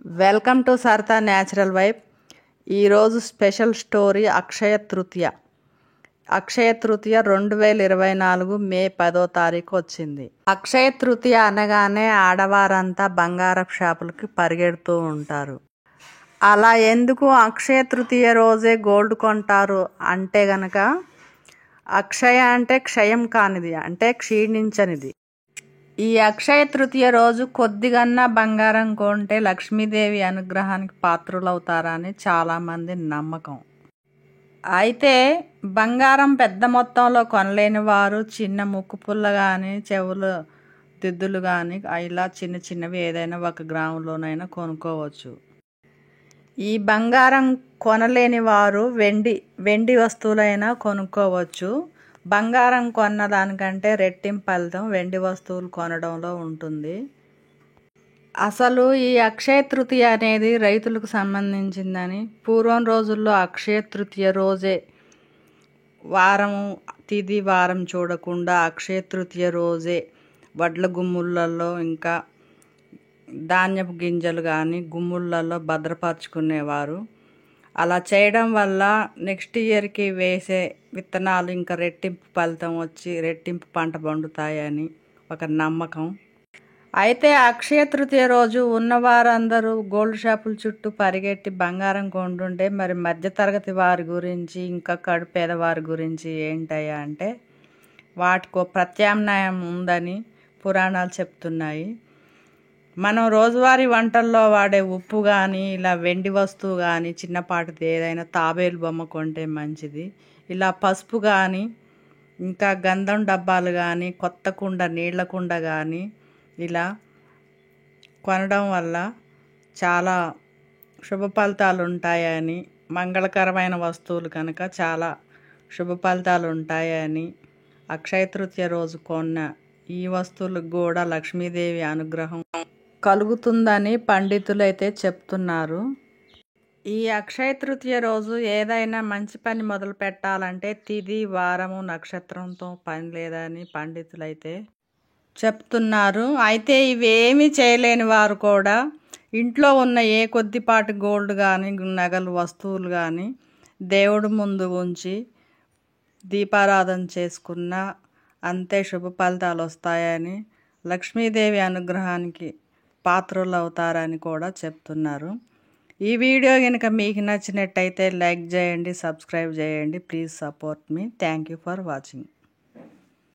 Welcome to Saritha natural vibe. ఈరోజు special story Akshaya Tritiya. Akshaya Tritiya 2024 మే 10వ తారీఖు వచ్చింది. అక్షయ తృతీయ అనగానే ఆడవారంతా బంగారపు షాపులకి పరిగెడుతూ ఉంటారు. అలా ఎందుకు అక్షయ తృతీయ రోజే గోల్డ్ కొంటారు అంటే గనక, అక్షయ అంటే క్షయం కానిది, అంటే క్షీణించనిది. ఈ అక్షయ తృతీయ రోజు కొద్దిగన్నా బంగారం కొంటే లక్ష్మీదేవి అనుగ్రహానికి పాత్రులవుతారని చాలామంది నమ్మకం. అయితే బంగారం పెద్ద మొత్తంలో కొనలేని వారు చిన్న ముక్కు పుల్ల కానీ, చెవుల దిద్దులు కానీ ఇలా చిన్న చిన్నవి ఏదైనా 1 గ్రాములోనైనా కొనుక్కోవచ్చు. ఈ బంగారం కొనలేని వారు వెండి వస్తువులైనా కొనుక్కోవచ్చు. బంగారం కొన్న దానికంటే రెట్టింపు ఫలితం వెండి వస్తువులు కొనడంలో ఉంటుంది. అసలు ఈ అక్షయ తృతీయ అనేది రైతులకు సంబంధించిందని, పూర్వం రోజుల్లో అక్షయ తృతీయ రోజే తిథి వారం చూడకుండా అక్షయ తృతీయ రోజే వడ్ల గుమ్ములలో ఇంకా ధాన్యపు గింజలు కానీ గుమ్ములలో భద్రపరుచుకునేవారు. అలా చేయడం వల్ల నెక్స్ట్ ఇయర్కి వేసే విత్తనాలు ఇంకా రెట్టింపు ఫలితం వచ్చి రెట్టింపు పంట పండుతాయని ఒక నమ్మకం. అయితే అక్షయ తృతీయ రోజు ఉన్నవారందరూ గోల్డ్ షాపుల చుట్టూ పరిగెట్టి బంగారం కొంటుంటే, మరి మధ్యతరగతి వారి గురించి ఇంకా కడు పేదవారి గురించి ఏంటయ్యా అంటే, వాటికో ప్రత్యామ్నాయం ఉందని పురాణాలు చెప్తున్నాయి. మనం రోజువారీ వంటల్లో వాడే ఉప్పు కానీ, ఇలా వెండి వస్తువు కానీ, చిన్నపాటిది ఏదైనా తాబేలు బొమ్మ కొంటే మంచిది. ఇలా పసుపు కానీ, ఇంకా గంధం డబ్బాలు కానీ, కొత్త కుండ నీళ్ల కుండ కానీ ఇలా కొనడం వల్ల చాలా శుభ ఫలితాలు ఉంటాయని, మంగళకరమైన వస్తువులు కనుక చాలా శుభ ఫలితాలు ఉంటాయని, అక్షయ తృతీయ రోజు కొన్న ఈ వస్తువులకు కూడా లక్ష్మీదేవి అనుగ్రహం కలుగుతుందని పండితులైతే చెప్తున్నారు. ఈ అక్షయ తృతీయ రోజు ఏదైనా మంచి పని మొదలు పెట్టాలంటే తిథి, వారము, నక్షత్రంతో పని లేదని పండితులైతే చెప్తున్నారు. అయితే ఇవేమీ చేయలేని వారు కూడా ఇంట్లో ఉన్న ఏ కొద్దిపాటి గోల్డ్ కానీ, నగలు, వస్తువులు కానీ దేవుడి ముందు ఉంచి దీపారాధన చేసుకున్న అంతే శుభ ఫలితాలు వస్తాయని, లక్ష్మీదేవి అనుగ్రహానికి పాత్రలు అవుతారని కూడా చెప్తున్నారు. ఈ వీడియో కనుక మీకు నచ్చినట్టయితే లైక్ చేయండి, సబ్స్క్రైబ్ చేయండి. Please support me. Thank you for watching.